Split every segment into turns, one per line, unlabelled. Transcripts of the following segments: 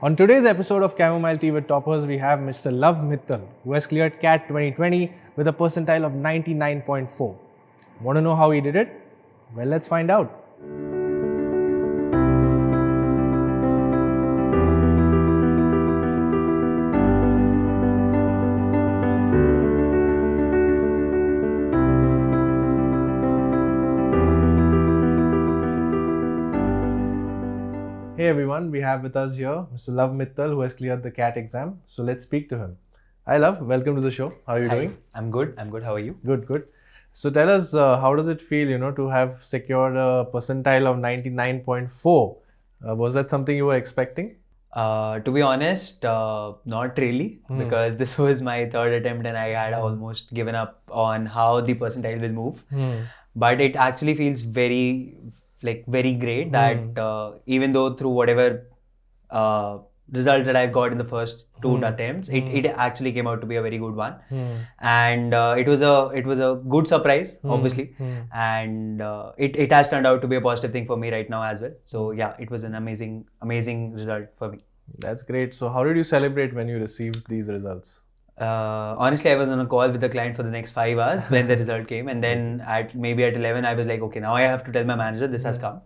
On today's episode of Chamomile Tea with Toppers, we have Mr. Lav Mittal, who has cleared CAT 2020 with a percentile of 99.4. Want to know how he did it? Well, let's find out. Hey everyone, we have with us here Mr. Lav Mittal, who has cleared the CAT exam. So let's speak to him. Hi Lav, welcome to the show. How are you doing?
I'm good. How are you?
Good. So tell us, how does it feel, to have secured a percentile of 99.4? Was that something you were expecting?
To be honest, not really, because this was my third attempt and I had almost given up on how the percentile will move. But it actually feels very great that even though through whatever results that I've got in the first two attempts, it actually came out to be a very good one. And it was a good surprise, obviously. And it has turned out to be a positive thing for me right now as well. So yeah, it was an amazing result for me.
That's great. So how did you celebrate when you received these results?
Honestly, I was on a call with the client for the next 5 hours when the result came, and then at 11 I was like, okay, now I have to tell my manager this has come.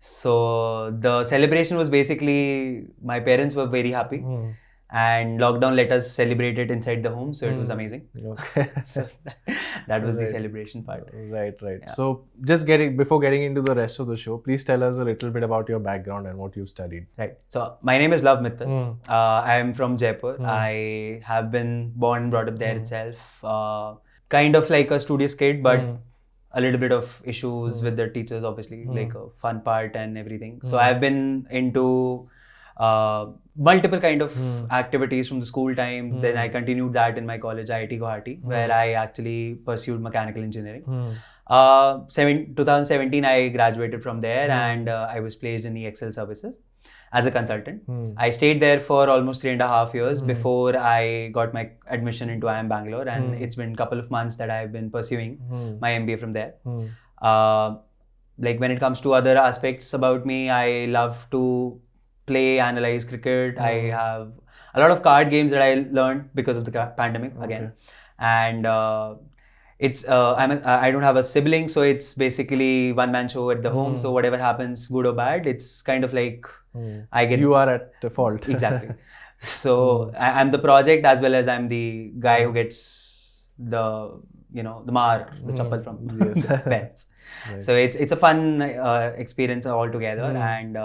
So the celebration was basically, my parents were very happy, and lockdown let us celebrate it inside the home, so it was amazing.
Okay.
So that was the celebration part.
Right. Yeah. So before getting into the rest of the show, please tell us a little bit about your background and what you've studied.
Right. So my name is Lav Mittal. I am from Jaipur. I have been born and brought up there itself. Kind of like a studious kid, but a little bit of issues with the teachers, obviously, like a fun part and everything. So I've been into multiple kind of activities from the school time. Then I continued that in my college, IIT Guwahati, where I actually pursued mechanical engineering. 2017 I graduated from there, and I was placed in EXL services as a consultant. I stayed there for almost 3.5 years before I got my admission into IIMB Bangalore, and it's been a couple of months that I've been pursuing my MBA from there. Like when it comes to other aspects about me, I love to play, analyze cricket. I have a lot of card games that I learned because of the pandemic again. And it's I don't have a sibling, so it's basically one-man show at the home. So whatever happens, good or bad, it's kind of like
You are at fault.
Exactly. So I'm the project as well as I'm the guy who gets the chappal from the pets. Right. So it's a fun experience altogether, and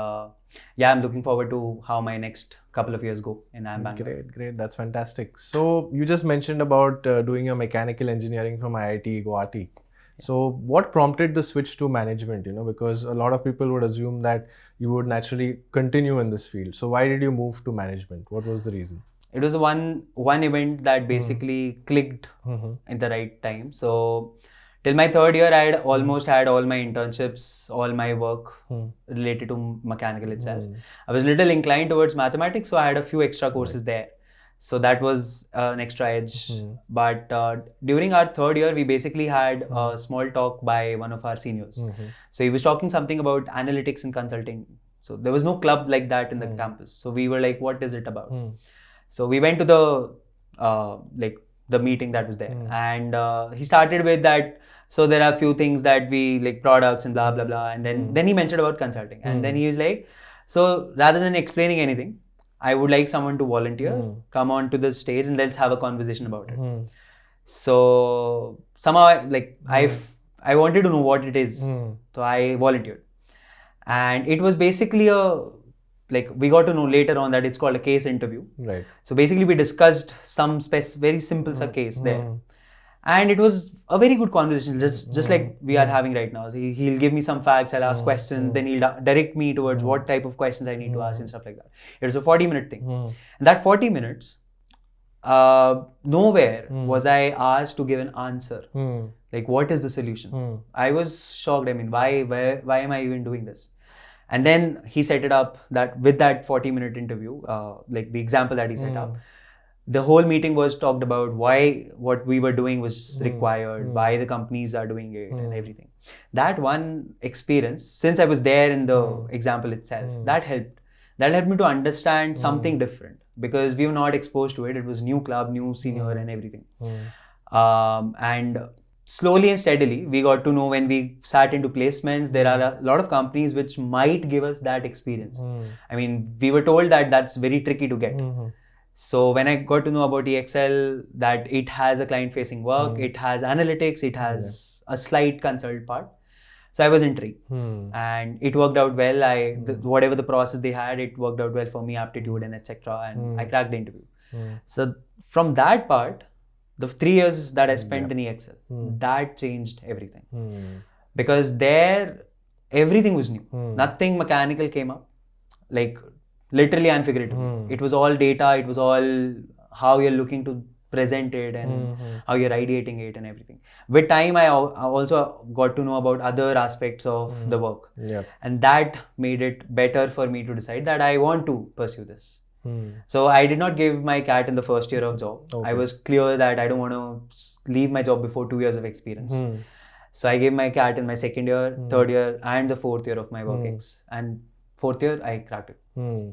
yeah, I'm looking forward to how my next couple of years go in IIMB Bangalore.
Great. That's fantastic. So you just mentioned about doing your mechanical engineering from IIT Guwahati. Yeah. So what prompted the switch to management? Because a lot of people would assume that you would naturally continue in this field. So why did you move to management? What was the reason?
It was one event that basically clicked in the right time. So till my third year, I had almost had all my internships, all my work related to mechanical itself. I was a little inclined towards mathematics, so I had a few extra courses there. So that was an extra edge. But during our third year, we basically had a small talk by one of our seniors. So he was talking something about analytics and consulting. So there was no club like that in the campus. So we were like, what is it about? So we went to the meeting that was there, and he started with that. So there are a few things that we like, products and blah blah blah, and then he mentioned about consulting, and then he was like, so rather than explaining anything, I would like someone to volunteer, come on to the stage, and let's have a conversation about it. So somehow I wanted to know what it is, so I volunteered, and it was basically we got to know later on that it's called a case interview.
Right.
So basically we discussed some very simple case there. And it was a very good conversation, just like we are having right now. So he'll give me some facts, I'll ask questions, then he'll direct me towards what type of questions I need to ask and stuff like that. It was a 40-minute thing. And that 40 minutes, nowhere was I asked to give an answer. Like, what is the solution? I was shocked. I mean, why am I even doing this? And then he set it up that with that 40-minute interview, like the example that he set up, the whole meeting was talked about why what we were doing was required, why the companies are doing it and everything. That one experience, since I was there in the example itself, that helped. that helped me to understand something different, because we were not exposed to it. It was new club, new senior and everything. And slowly and steadily, we got to know when we sat into placements, there are a lot of companies which might give us that experience. I mean, we were told that that's very tricky to get. So when I got to know about EXL, that it has a client-facing work, it has analytics, it has a slight consult part. So I was intrigued, and it worked out well. Whatever the process they had, it worked out well for me, aptitude and etc. And I cracked the interview. So from that part, the 3 years that I spent in EXL, that changed everything. Because there, everything was new. Nothing mechanical came up. Like literally and figuratively. It was all data, it was all how you're looking to present it and how you're ideating it and everything. With time, I also got to know about other aspects of the work. And that made it better for me to decide that I want to pursue this. So I did not give my cat in the first year of job. I was clear that I don't want to leave my job before 2 years of experience. So I gave my cat in my second year, third year and the fourth year of my workings. And fourth year, I cracked it.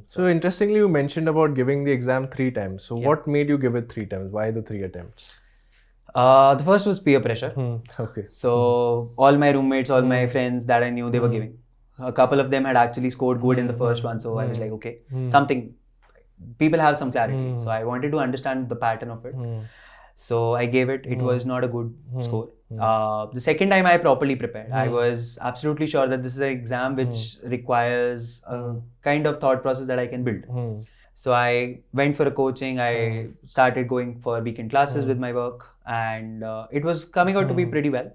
So interestingly, you mentioned about giving the exam 3 times. So what made you give it 3 times? Why the 3 attempts?
The first was peer pressure.
Okay.
So all my roommates, all my friends that I knew, they were giving. A couple of them had actually scored good in the first one. So I was like, okay, something. People have some clarity. So I wanted to understand the pattern of it. So I gave it. It was not a good score. The second time I properly prepared. I was absolutely sure that this is an exam which requires a kind of thought process that I can build. So I went for a coaching. I started going for weekend classes with my work, and it was coming out to be pretty well.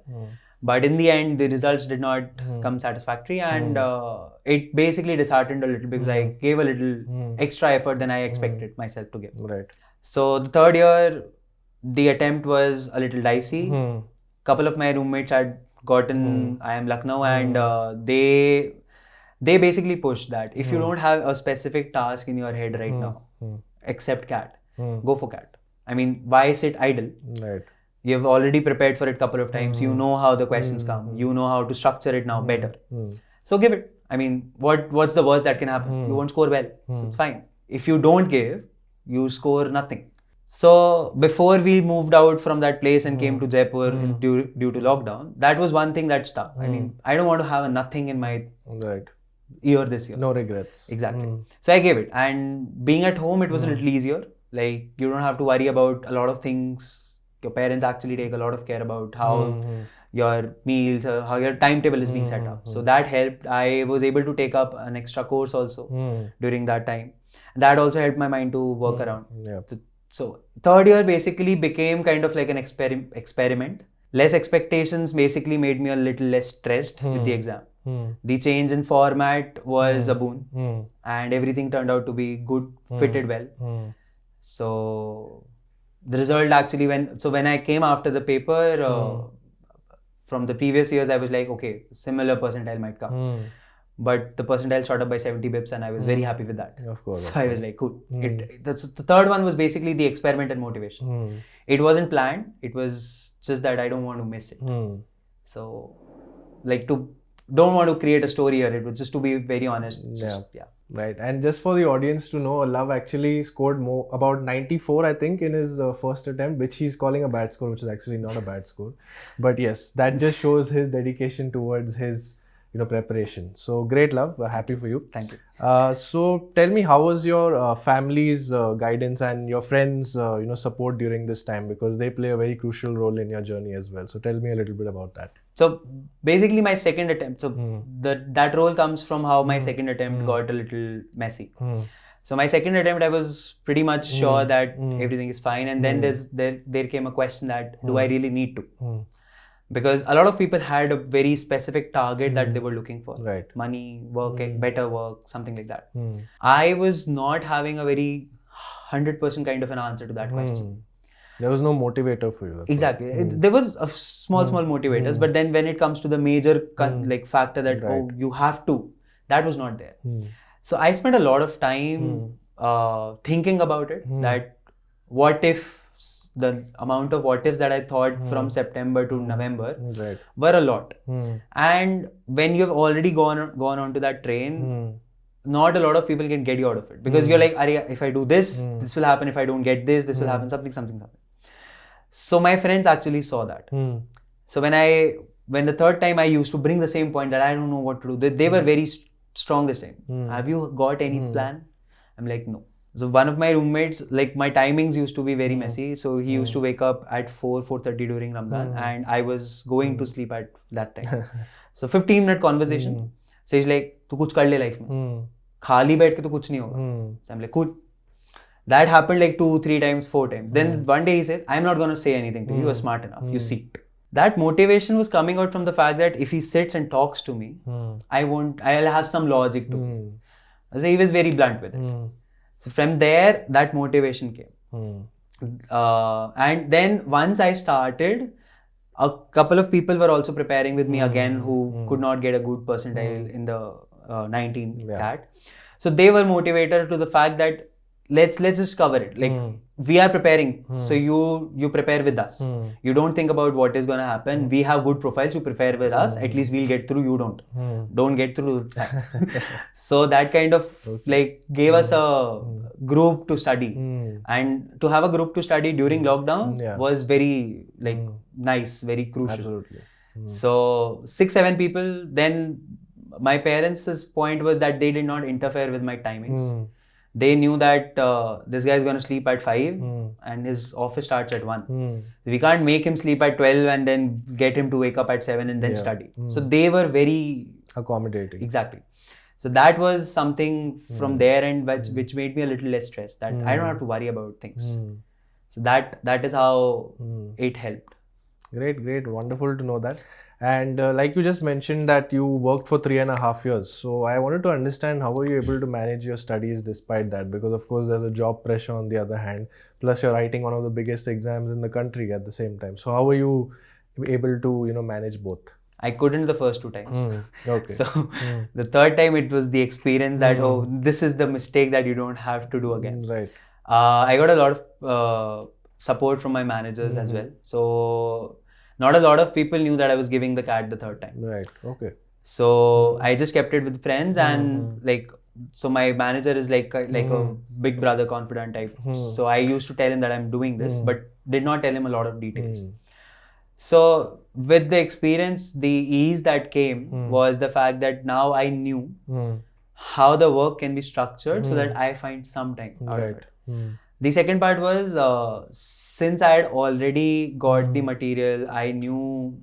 But in the end, the results did not come satisfactory, and it basically disheartened a little because I gave a little extra effort than I expected myself to give. So the third year, the attempt was a little dicey. Couple of my roommates had gotten IIM Lucknow, and they basically pushed that if you don't have a specific task in your head right now, except CAT, go for CAT. I mean, why sit idle? You've already prepared for it a couple of times. You know how the questions come. You know how to structure it now better. So give it. I mean, what's the worst that can happen? You won't score well. So it's fine. If you don't give, you score nothing. So before we moved out from that place and came to Jaipur due to lockdown, that was one thing that stuck. I mean, I don't want to have a nothing in my year this year.
No regrets.
Exactly. So I gave it. And being at home, it was a little easier. Like, you don't have to worry about a lot of things. Your parents actually take a lot of care about how your meals, how your timetable is being set up. So that helped. I was able to take up an extra course also during that time. That also helped my mind to work around. So third year basically became kind of like an experiment. Less expectations basically made me a little less stressed with the exam. The change in format was a boon, and everything turned out to be good, fitted well. So the result actually when I came after the paper from the previous years, I was like, okay, similar percentile might come. But the percentile shot up by 70 bips, and I was very happy with that.
Of course.
So I was like, cool. The third one was basically the experiment and motivation. It wasn't planned. It was just that I don't want to miss it. So, like, don't want to create a story here. It was just to be very honest.
Right. And just for the audience to know, Lav actually scored about 94, I think, in his first attempt, which he's calling a bad score, which is actually not a bad score. But yes, that just shows his dedication towards his preparation. So great, Lav. We're happy for you.
Thank you.
So tell me, how was your family's guidance and your friends, support during this time, because they play a very crucial role in your journey as well. So tell me a little bit about that.
So basically my second attempt, so that role comes from how my second attempt got a little messy. So my second attempt, I was pretty much sure that everything is fine. And then there came a question that, do I really need to? Because a lot of people had a very specific target that they were looking for. Money, work, better work, something like that. I was not having a very 100% kind of an answer to that question.
There was no motivator for you.
Exactly. There was a small motivators, but then when it comes to the major like factor that, oh, you have to, that was not there. So I spent a lot of time thinking about it, that what if the amount of what ifs that I thought from September to November were a lot. And when you've already gone onto that train, not a lot of people can get you out of it, because you're like, Arey, if I do this, this will happen. If I don't get this, this will happen. Something. So my friends actually saw that. So when the third time I used to bring the same point that I don't know what to do, they were very strong this time. Have you got any plan? I'm like, no. So one of my roommates, like my timings used to be very messy. So he used to wake up at 4:30 during Ramadan, and I was going to sleep at that time. So 15-minute conversation. So he's like, "Tu kuch kar le life mein. Khali baith ke to kuch nahi hoga." So I'm like, cool. That happened like 2, 3 times, 4 times. Then one day he says, I'm not going to say anything to you. You are smart enough. You see it. That motivation was coming out from the fact that if he sits and talks to me, I'll have some logic to it. So he was very blunt with it. So from there, that motivation came. And then once I started, a couple of people were also preparing with me again who could not get a good percentile in the 19 CAT. So they were motivated to the fact that let's just cover it. Like we are preparing, so you prepare with us. You don't think about what is gonna happen. We have good profiles. You prepare with us. At least we'll get through. You don't get through this time. So that kind of like gave us a group to study, and to have a group to study during lockdown was very like nice, very crucial.
Absolutely.
So 6-7 people. Then my parents' point was that they did not interfere with my timings. They knew that this guy is going to sleep at 5 and his office starts at 1. We can't make him sleep at 12 and then get him to wake up at 7 and then study. So they were very
accommodating.
Exactly. So that was something from their end which made me a little less stressed, that I don't have to worry about things. So that is how it helped.
Great. Wonderful to know that. And like you just mentioned that you worked for 3.5 years. So I wanted to understand, how were you able to manage your studies despite that? Because of course there's a job pressure on the other hand, plus you're writing one of the biggest exams in the country at the same time. So how were you able to, manage both?
I couldn't the first 2 times.
Okay.
So the third time it was the experience that, oh, this is the mistake that you don't have to do again.
Right.
I got a lot of support from my managers as well. So not a lot of people knew that I was giving the CAT the third time.
Right. Okay.
So I just kept it with friends, and so my manager is like a big brother confidant type. So I used to tell him that I'm doing this, but did not tell him a lot of details. So with the experience, the ease that came was the fact that now I knew how the work can be structured so that I find some time out of it. The second part was, since I had already got the material, I knew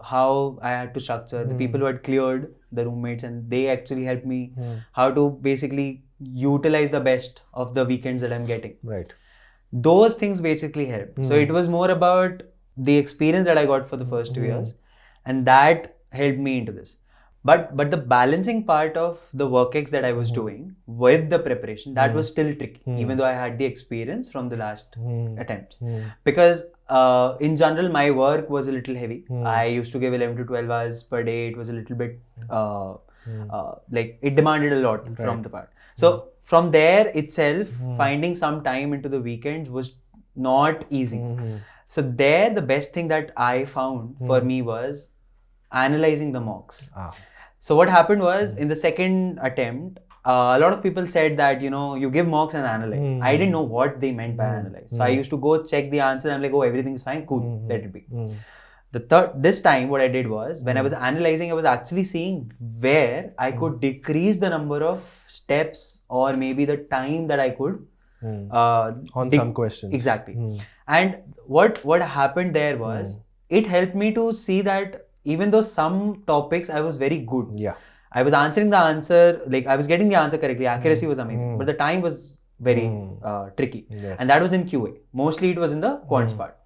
how I had to structure. The people who had cleared, the roommates, and they actually helped me how to basically utilize the best of the weekends that I'm getting.
Right.
Those things basically helped. So it was more about the experience that I got for the first 2 years, and that helped me into this. But the balancing part of the work that I was doing with the preparation, that was still tricky, even though I had the experience from the last attempts. Because in general, my work was a little heavy. I used to give 11 to 12 hours per day. It was a little bit, like it demanded a lot from the part. So from there itself, finding some time into the weekends was not easy. So there, the best thing that I found for me was analyzing the mocks. So what happened was, in the second attempt, a lot of people said that, you give mocks and analyze. I didn't know what they meant by analyze. So I used to go check the answer and I'm like, oh, everything's fine, cool, let it be. This time what I did was, when I was analyzing, I was actually seeing where I could decrease the number of steps or maybe the time that I could
on some questions.
Exactly. And what happened there was, it helped me to see that even though some topics I was very good. Yeah. I was answering the answer, like I was getting the answer correctly, accuracy was amazing, but the time was very tricky. Yes. And that was in QA. Mostly it was in the Quants part.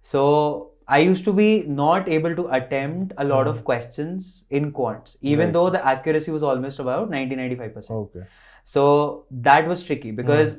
So I used to be not able to attempt a lot of questions in Quants, even though the accuracy was almost about 90-95%. Okay. So that was tricky, because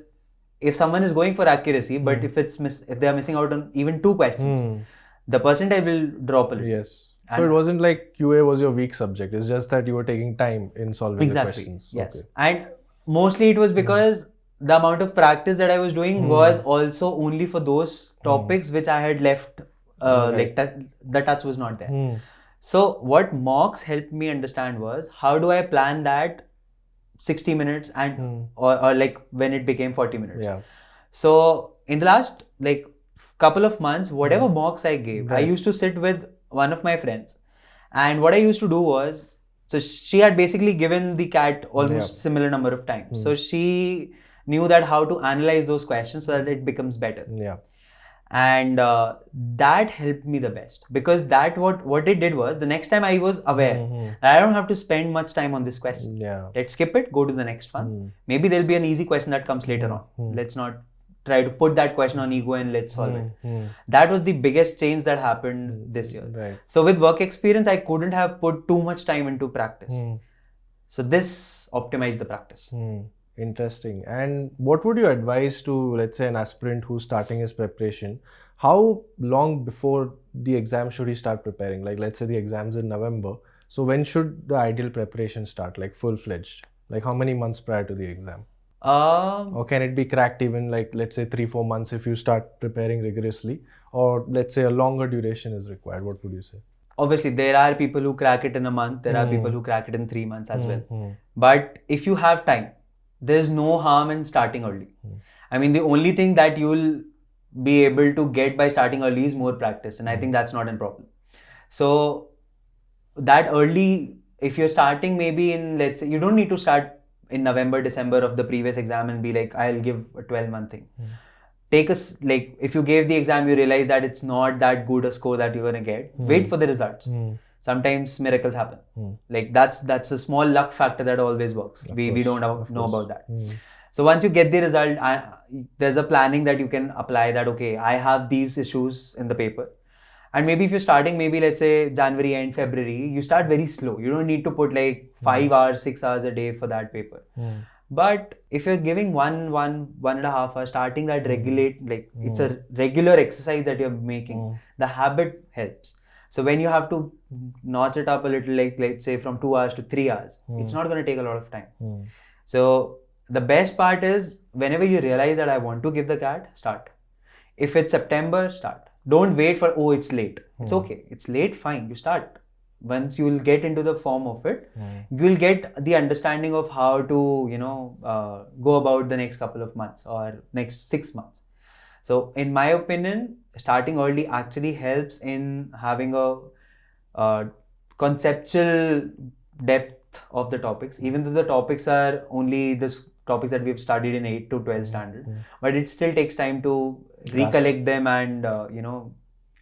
if someone is going for accuracy, but if they are missing out on even 2 questions, the percentile will drop a little.
Yes. So it wasn't like QA was your weak subject. It's just that you were taking time in solving the questions.
Yes. Okay. And mostly it was because the amount of practice that I was doing was also only for those topics which I had left, like the touch was not there. So what mocks helped me understand was, how do I plan that 60 minutes and or like when it became 40 minutes.
Yeah.
So in the last like couple of months, whatever mocks I gave, I
Right.
used to sit with one of my friends, and what I used to do was, so she had basically given the CAT almost similar number of times. So she knew that how to analyze those questions so that it becomes better.
Yeah.
And that helped me the best, because that what it did was, the next time I was aware that I don't have to spend much time on this question.
Yeah.
Let's skip it, go to the next one. Maybe there'll be an easy question that comes later on. Let's not try to put that question on ego and let's solve it. That was the biggest change that happened this year.
Right.
So with work experience, I couldn't have put too much time into practice. So this optimized the practice.
Interesting. And what would you advise to, let's say, an aspirant who's starting his preparation? How long before the exam should he start preparing? Like, let's say the exam's in November. So when should the ideal preparation start, like full-fledged? Like how many months prior to the exam? Or can it be cracked even like, let's say 3-4 months if you start preparing rigorously? Or let's say a longer duration is required. What would you say?
Obviously, there are people who crack it in a month. There are people who crack it in 3 months as well. But if you have time, there's no harm in starting early. I mean, the only thing that you'll be able to get by starting early is more practice. And I think that's not a problem. So that early, if you're starting maybe in, let's say, you don't need to start in November, December of the previous exam and be like, I'll give a 12-month thing. Take like, if you gave the exam, you realize that it's not that good a score that you're going to get. Wait for the results. Sometimes miracles happen. Like that's a small luck factor that always works. We don't know about that. So once you get the result, there's a planning that you can apply that, okay, I have these issues in the paper. And maybe if you're starting, maybe let's say January and February, you start very slow. You don't need to put like 5 hours, 6 hours a day for that paper. But if you're giving 1.5 hours, starting that regulate, like it's a regular exercise that you're making, the habit helps. So when you have to notch it up a little, like let's say from 2 hours to 3 hours, it's not going to take a lot of time. So the best part is whenever you realize that I want to give the CAT, start. If it's September, start. Don't wait for, oh, it's late. It's okay. It's late, fine. You start. Once you will get into the form of it, you will get the understanding of how to, go about the next couple of months or next 6 months. So in my opinion, starting early actually helps in having a conceptual depth of the topics, even though the topics are only this topics that we've studied in 8 to 12 standard, but it still takes time to recollect them and,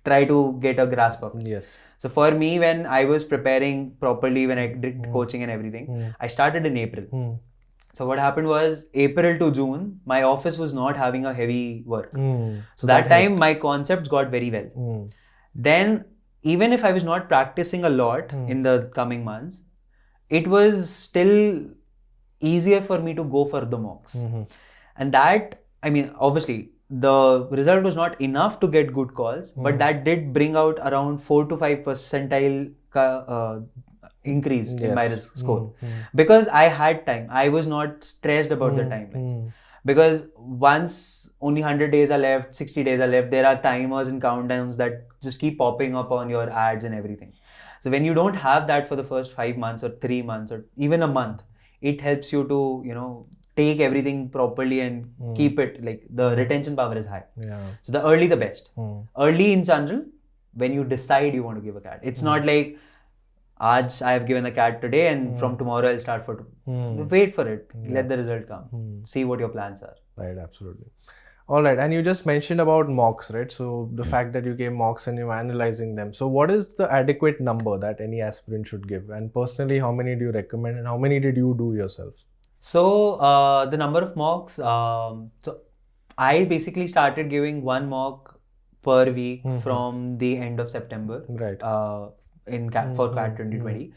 try to get a grasp of it.
Yes.
So for me, when I was preparing properly, when I did coaching and everything, I started in April. So what happened was, April to June, my office was not having a heavy work. So that time, my concepts got very well. Then, even if I was not practicing a lot in the coming months, it was still easier for me to go for the mocks. And that, I mean, obviously, the result was not enough to get good calls, but that did bring out around 4 to 5 percentile increase in my score. Because I had time. I was not stressed about the timelines. Because once only 100 days are left, 60 days are left, there are timers and countdowns that just keep popping up on your ads and everything. So when you don't have that for the first 5 months or 3 months or even a month, it helps you to, take everything properly and keep it, like the retention power is high. So the early, the best. Early in general, when you decide you want to give a CAT. It's not like, I have given a CAT today and from tomorrow I'll start for wait for it. Let the result come. See what your plans are.
Right, absolutely. All right, and you just mentioned about mocks, right? So the fact that you gave mocks and you're analyzing them. So what is the adequate number that any aspirant should give? And personally, how many do you recommend and how many did you do yourself?
So the number of mocks, so I basically started giving 1 mock per week from the end of September.
Right.
For CAT 2020.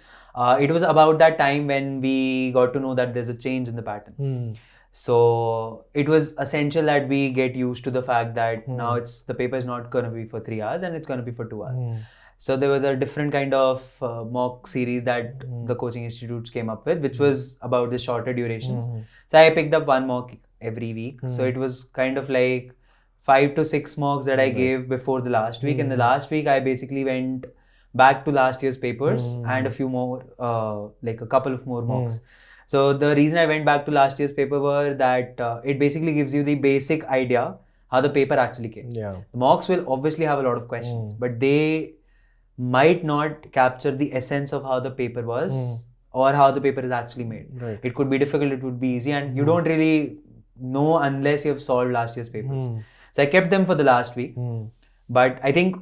It was about that time when we got to know that there's a change in the pattern. So it was essential that we get used to the fact that now the paper is not going to be for 3 hours and it's going to be for 2 hours. So there was a different kind of mock series that the coaching institutes came up with, which was about the shorter durations. So I picked up 1 mock every week. So it was kind of like 5 to 6 mocks that I gave before the last week. And the last week I basically went back to last year's papers and a few more, like a couple of more mocks. So the reason I went back to last year's paper were that it basically gives you the basic idea how the paper actually came.
Yeah.
The mocks will obviously have a lot of questions, but they might not capture the essence of how the paper was or how the paper is actually made.
Right.
It could be difficult, it would be easy, and you don't really know unless you have solved last year's papers. So I kept them for the last week. But I think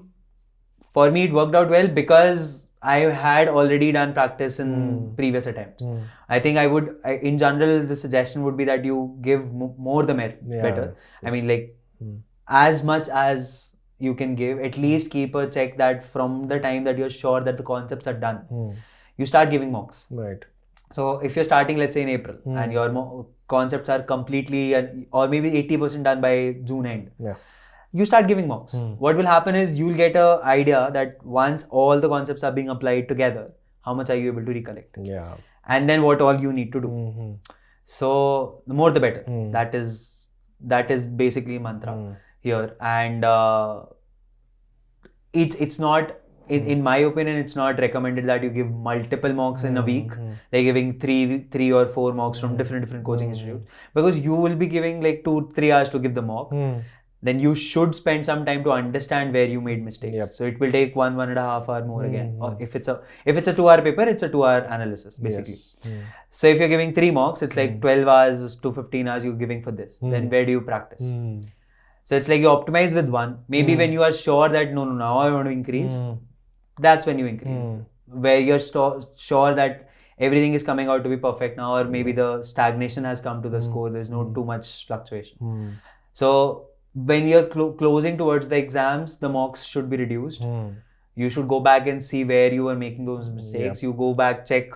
for me it worked out well because I had already done practice in previous attempts. I think in general, the suggestion would be that you give more the better. I mean, like, as much as you can give, at least keep a check that from the time that you're sure that the concepts are done, you start giving mocks.
Right.
So if you're starting, let's say in April, and your concepts are completely or maybe 80% done by June end, you start giving mocks. What will happen is you'll get an idea that once all the concepts are being applied together, how much are you able to recollect?
Yeah.
And then what all you need to do. So the more the better. That is basically mantra here. And it's not, in my opinion, it's not recommended that you give multiple mocks in a week, like giving three or four mocks from different coaching institutes, because you will be giving like 2-3 hours to give the mock. Then you should spend some time to understand where you made mistakes. So it will take 1.5 hour more again. Or if it's a 2-hour paper, it's a 2-hour analysis basically. So if you're giving 3 mocks, it's like 12 hours to 15 hours you're giving for this. Then where do you practice? So it's like you optimize with one. Maybe when you are sure that no, now I want to increase, that's when you increase. Where you're sure that everything is coming out to be perfect now, or maybe the stagnation has come to the score, there's no too much fluctuation. So when you're closing towards the exams, the mocks should be reduced. You should go back and see where you were making those mistakes. You go back, check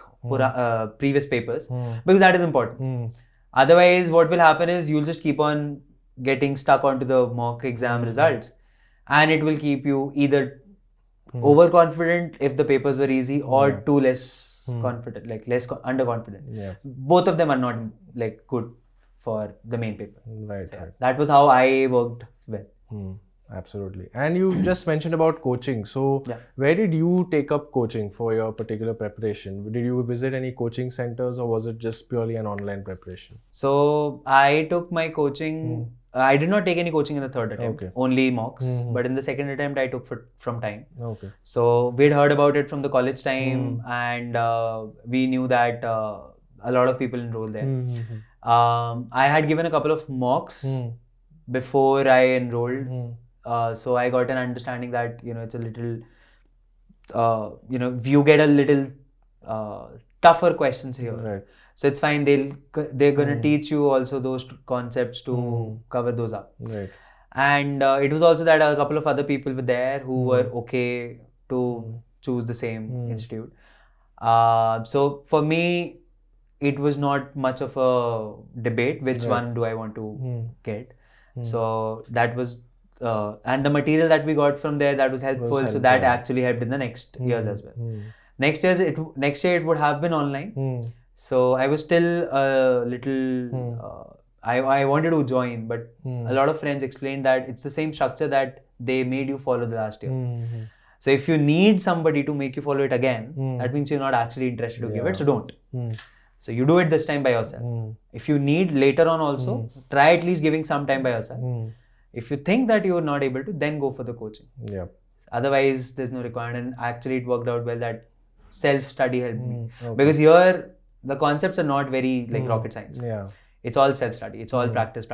previous papers, because that is important. Otherwise, what will happen is you'll just keep on getting stuck onto the mock exam results, and it will keep you either overconfident if the papers were easy, or too less confident, like less underconfident. Both of them are not like good for the main paper.
Right,
So,
right.
that was how I worked well.
Absolutely. And you just mentioned about coaching. So where did you take up coaching for your particular preparation? Did you visit any coaching centers, or was it just purely an online preparation?
So I took my coaching. I did not take any coaching in the third attempt, only mocks. But in the second attempt, I took from time. So we'd heard about it from the college time, and we knew that a lot of people enrolled there. I had given a couple of mocks before I enrolled. So I got an understanding that, it's a little, you get a little tougher questions here.
Right.
So it's fine. They're gonna teach you also those concepts to cover those up.
Right.
And it was also that a couple of other people were there who were okay to choose the same institute. So for me, it was not much of a debate which one do I want to get. So that was, and the material that we got from there, that was helpful. So that actually helped in the next years as well. Next year it would have been online. So I was still a little, I wanted to join, but a lot of friends explained that it's the same structure that they made you follow the last year. So if you need somebody to make you follow it again, that means you're not actually interested to give it, so don't. So you do it this time by yourself. If you need later on also, try at least giving some time by yourself. If you think that you're not able to, then go for the coaching. Otherwise, there's no requirement. And actually, it worked out well that self-study helped me. Because here, the concepts are not very like rocket science. It's all self-study. It's all practice.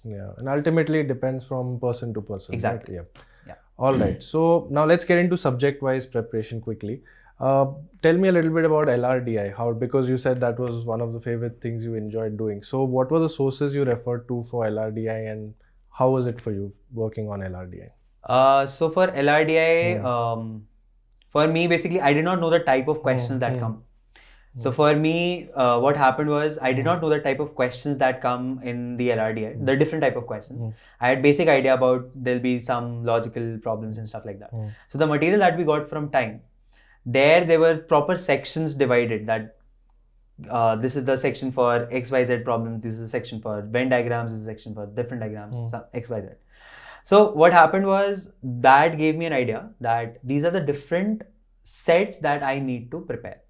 And ultimately, it depends from person to person.
Exactly.
Right? All right. So now let's get into subject-wise preparation quickly. Tell me a little bit about LRDI, because you said that was one of the favorite things you enjoyed doing. So what were the sources you referred to for LRDI, and how was it for you working on LRDI?
So for LRDI, for me, basically, I did not know the type of questions that come. So for me, what happened was I did not know the type of questions that come in the LRDI, the different type of questions. I had basic idea about there'll be some logical problems and stuff like that. So the material that we got from time, there were proper sections divided, that this is the section for XYZ problems, this is the section for Venn diagrams, this is the section for different diagrams, XYZ. So what happened was that gave me an idea that these are the different sets that I need to prepare.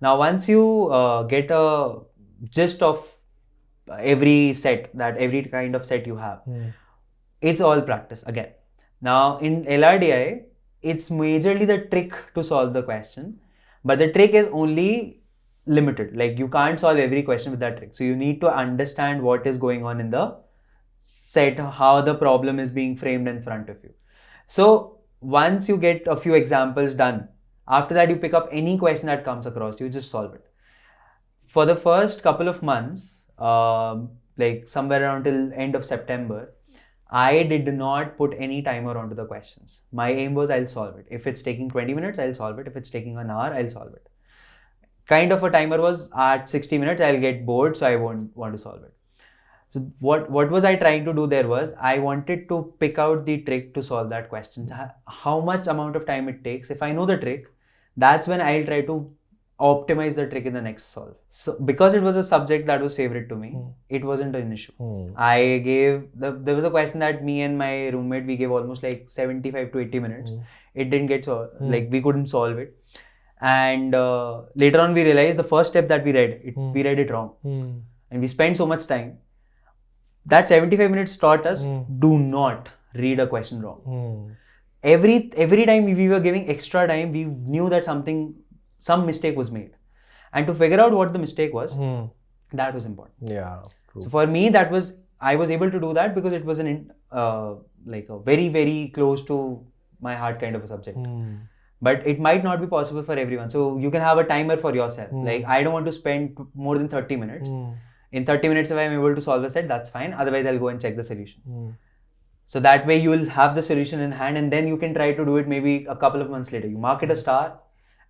Now, once you get a gist of every kind of set you have, it's all practice again. Now, in LRDI, it's majorly the trick to solve the question, but the trick is only limited. Like, you can't solve every question with that trick. So you need to understand what is going on in the set, how the problem is being framed in front of you. So once you get a few examples done, after that you pick up any question that comes across, you just solve it. For the first couple of months, like somewhere around till end of September, I did not put any timer onto the questions. My aim was I'll solve it. If it's taking 20 minutes, I'll solve it. If it's taking an hour, I'll solve it. Kind of a timer was at 60 minutes, I'll get bored, so I won't want to solve it. So what was I trying to do there was, I wanted to pick out the trick to solve that question. How much amount of time it takes. If I know the trick, that's when I'll try to optimize the trick in the next solve. So because it was a subject that was favorite to me, it wasn't an issue. There was a question that me and my roommate, we gave almost like 75 to 80 minutes. It didn't get solved, like we couldn't solve it. And later on we realized the first step that we read it wrong. And we spent so much time. That 75 minutes taught us, do not read a question wrong. Every time we were giving extra time, we knew that some mistake was made. And to figure out what the mistake was, that was important.
Yeah, true.
So for me, I was able to do that because it was like a very, very close to my heart kind of a subject. But it might not be possible for everyone. So you can have a timer for yourself. Like, I don't want to spend more than 30 minutes. In 30 minutes, if I'm able to solve a set, that's fine. Otherwise, I'll go and check the solution. So that way you will have the solution in hand, and then you can try to do it maybe a couple of months later. You mark it a star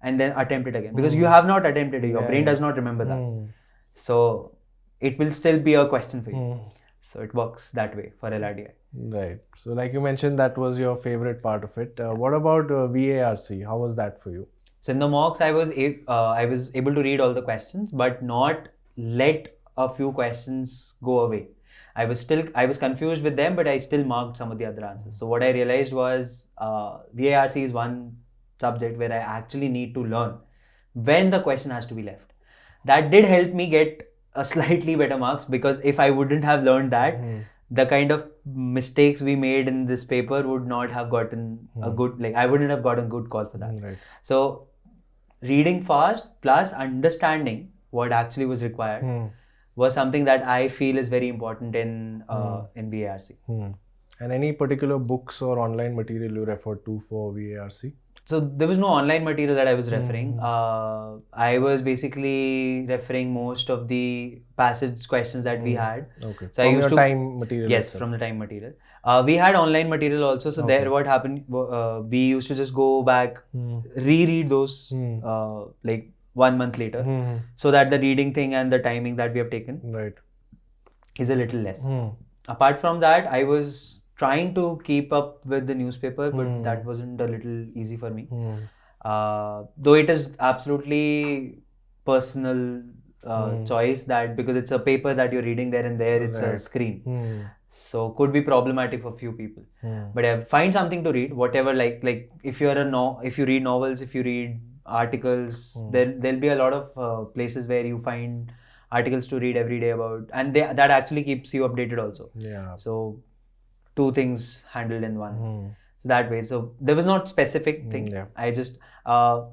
and then attempt it again. Because you have not attempted it. Your brain does not remember that. So it will still be a question for you. So it works that way for LRDI.
Right. So like you mentioned, that was your favorite part of it. What about VARC? How was that for you?
So in the mocks, I was able to read all the questions, but not let a few questions go away. I was confused with them, but I still marked some of the other answers. So what I realized was VARC is one subject where I actually need to learn when the question has to be left. That did help me get a slightly better marks, because if I wouldn't have learned that, the kind of mistakes we made in this paper would not have gotten a good, like I wouldn't have gotten a good call for that.
Right.
So reading fast plus understanding what actually was required was something that I feel is very important in VARC.
And any particular books or online material you referred to for VARC?
So there was no online material that I was referring. I was basically referring most of the passage questions that we had.
Okay.
So
from your time material?
Yes, from the time material. We had online material also. So there what happened, we used to just go back, reread those like 1 month later, so that the reading thing and the timing that we have taken is a little less. Apart from that, I was trying to keep up with the newspaper, but that wasn't a little easy for me. Though it is absolutely personal choice, that because it's a paper that you're reading there and there, it's a screen. So could be problematic for few people. But find something to read, whatever, like if you read novels, if you read articles, there'll be a lot of places where you find articles to read every day about, and that actually keeps you updated also.
Yeah.
So two things handled in one. So that way. So there was not specific thing. I just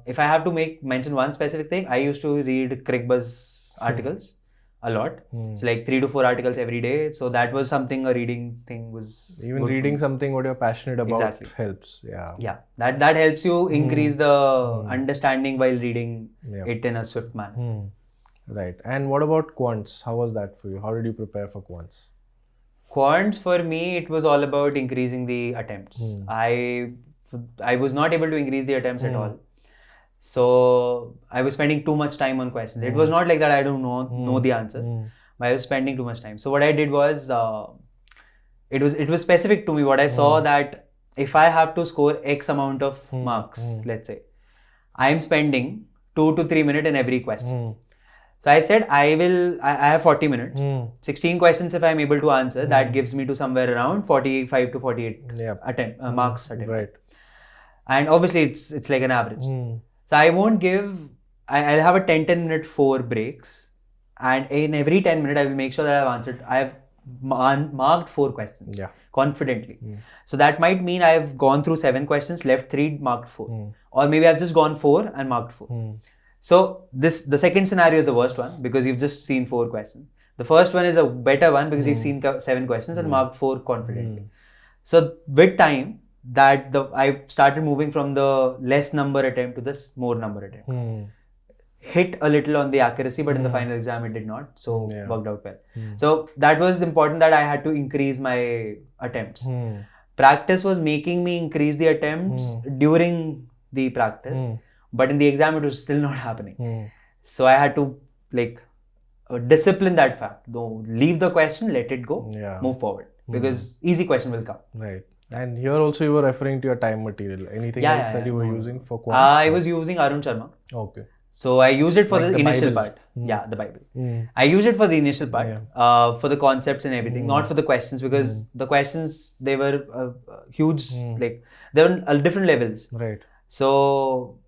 if I have to mention one specific thing, I used to read CricBuzz articles a lot. So like 3 to 4 articles every day. So that was something, a reading thing was.
Even reading something what you're passionate about helps.
Yeah. That helps you increase the understanding while reading it in a swift manner.
Right. And what about Quants? How was that for you? How did you prepare for Quants?
Quants, for me, it was all about increasing the attempts. I was not able to increase the attempts at all. So I was spending too much time on questions. It was not like that I don't know the answer, but I was spending too much time. So what I did was, it was specific to me. What I saw that if I have to score X amount of marks, let's say, I am spending 2 to 3 minutes in every question. So I said, I have 40 minutes, 16 questions if I'm able to answer, that gives me to somewhere around 45 to 48 marks attempt.
Right.
And obviously it's like an average. So I won't give I'll have a 10-minute 4 breaks, and in every 10 minutes, I will make sure that I've marked 4 questions confidently. So that might mean I've gone through 7 questions, left 3, marked 4. Or maybe I've just gone 4 and marked 4. So the second scenario is the worst one because you've just seen 4 questions. The first one is a better one because you've seen 7 questions and marked 4 confidently. So with time, I started moving from the less number attempt to this more number attempt. Hit a little on the accuracy, but in the final exam it did not, so worked out well. So that was important, that I had to increase my attempts. Practice was making me increase the attempts during the practice, but in the exam it was still not happening. So I had to discipline that fact. Don't leave the question, let it go, move forward, because easy question will come.
Right. And here also you were referring to your time material. Anything else that you were using for Quants?
I was using Arun Sharma.
Okay.
So I used it for the initial part. Yeah, the Bible. I used it for the initial part, for the concepts and everything, not for the questions, because the questions, they were huge, they were on different levels.
Right.
So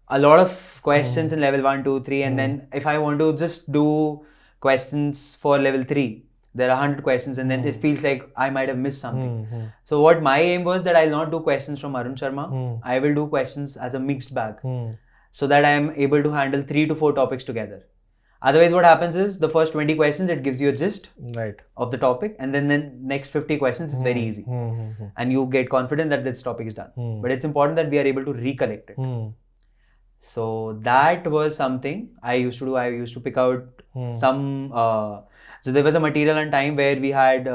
a lot of questions in level 1, 2, 3, and then if I want to just do questions for level 3, there are 100 questions, and then it feels like I might have missed something. So what my aim was that I'll not do questions from Arun Sharma. I will do questions as a mixed bag, so that I am able to handle 3 to 4 topics together. Otherwise, what happens is the first 20 questions, it gives you a gist of the topic, and then the next 50 questions is very easy, and you get confident that this topic is done. But it's important that we are able to recollect it. So that was something I used to do. I used to pick out some. So there was a material on time where we had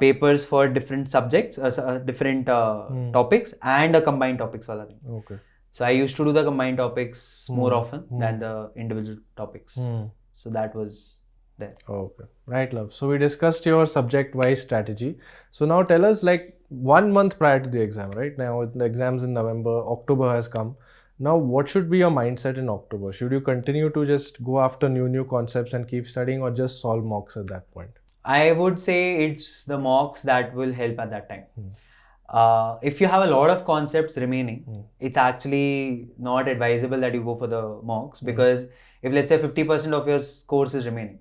papers for different subjects, different topics, and a combined topics.
Okay.
So I used to do the combined topics more often than the individual topics. So that was there.
Okay. Right, Love. So we discussed your subject-wise strategy. So now tell us, 1 month prior to the exam, right? Now the exam's in November, October has come. Now, what should be your mindset in October? Should you continue to just go after new concepts and keep studying, or just solve mocks at that point?
I would say it's the mocks that will help at that time. If you have a lot of concepts remaining, it's actually not advisable that you go for the mocks, because if, let's say, 50% of your course is remaining,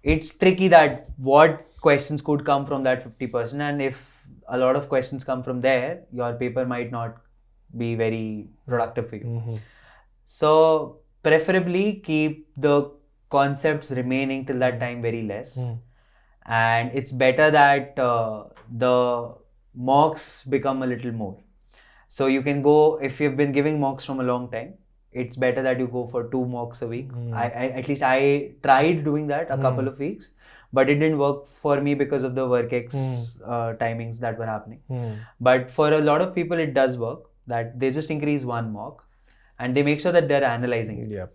it's tricky that what questions could come from that 50%, and if a lot of questions come from there, your paper might not be very productive for you. So preferably keep the concepts remaining till that time very less, and it's better that the mocks become a little more. So you can go, if you've been giving mocks from a long time, it's better that you go for 2 mocks a week. At least I tried doing that a couple of weeks, but it didn't work for me because of the WorkX timings that were happening. But for a lot of people it does work, that they just increase 1 mock and they make sure that they're analyzing it.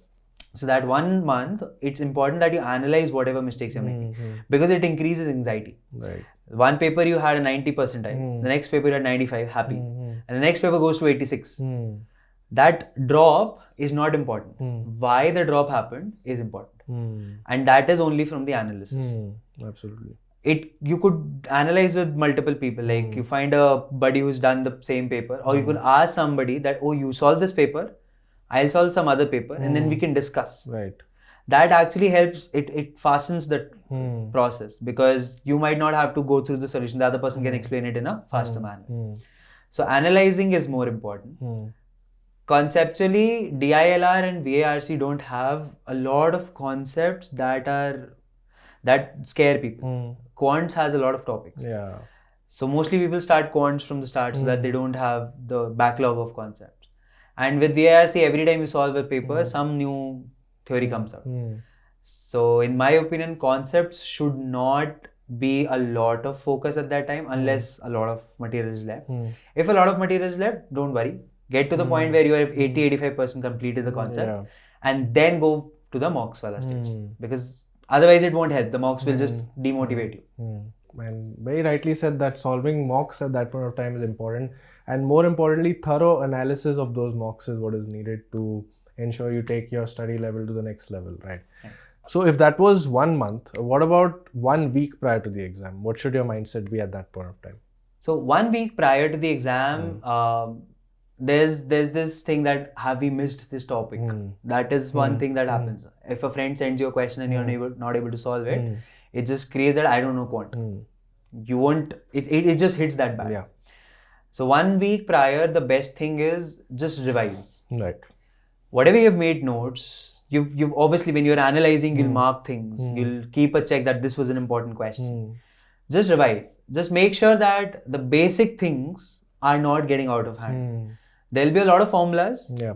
So that 1 month, it's important that you analyze whatever mistakes you're making, because it increases anxiety.
Right.
One paper you had a 90 percentile, the next paper you had 95, happy, and the next paper goes to 86. That drop is not important. Why the drop happened is important, and that is only from the analysis.
Absolutely.
You could analyze with multiple people, like you find a buddy who's done the same paper, or you could ask somebody that, oh, you solved this paper, I'll solve some other paper, and then we can discuss.
Right.
That actually helps, it fastens the process, because you might not have to go through the solution, the other person can explain it in a faster manner. So analyzing is more important. Conceptually, DILR and VARC don't have a lot of concepts that scare people. Quants has a lot of topics. So mostly people start Quants from the start, so that they don't have the backlog of concepts. And with VARC, every time you solve a paper, some new theory comes out. So in my opinion, concepts should not be a lot of focus at that time, unless a lot of material is left. If a lot of material is left, don't worry. Get to the point where you have 80-85% completed the concepts, and then go to the mocks wala stage. Because otherwise it won't help. The mocks will just demotivate you.
And very rightly said that solving mocks at that point of time is important, and more importantly, thorough analysis of those mocks is what is needed to ensure you take your study level to the next level, right? So if that was 1 month, what about 1 week prior to the exam? What should your mindset be at that point of time?
So 1 week prior to the exam, there's this thing that have we missed this topic? That is one thing that happens. If a friend sends you a question and you're not able to solve it, it just creates that I don't know quant. You won't. It just hits that back.
Yeah.
So 1 week prior, the best thing is just revise.
Right.
Whatever you've made notes, you've obviously when you're analyzing, you'll mark things. You'll keep a check that this was an important question. Just revise. Just make sure that the basic things are not getting out of hand. There'll be a lot of formulas.
Yeah.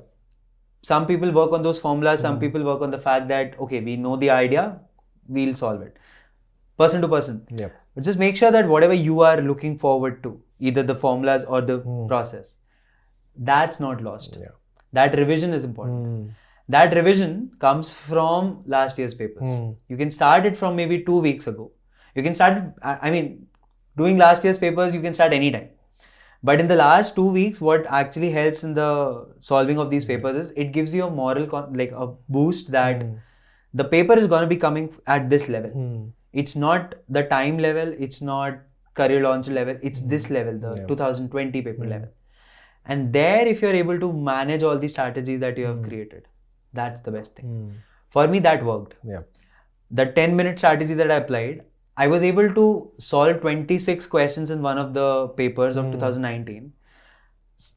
Some people work on those formulas. Some people work on the fact that, okay, we know the idea, we'll solve it. Person to person.
Yeah.
But just make sure that whatever you are looking forward to, either the formulas or the process, that's not lost.
Yeah.
That revision is important. That revision comes from last year's papers. You can start it from maybe 2 weeks ago. You can start, doing last year's papers, you can start anytime. But in the last 2 weeks, what actually helps in the solving of these papers is it gives you a moral, a boost that the paper is going to be coming at this level. It's not the time level, it's not career launch level, it's this level, the 2020 paper level. And there, if you're able to manage all the strategies that you have created, that's the best thing. For me, that worked.
Yeah.
The 10-minute strategy that I applied, I was able to solve 26 questions in one of the papers of 2019.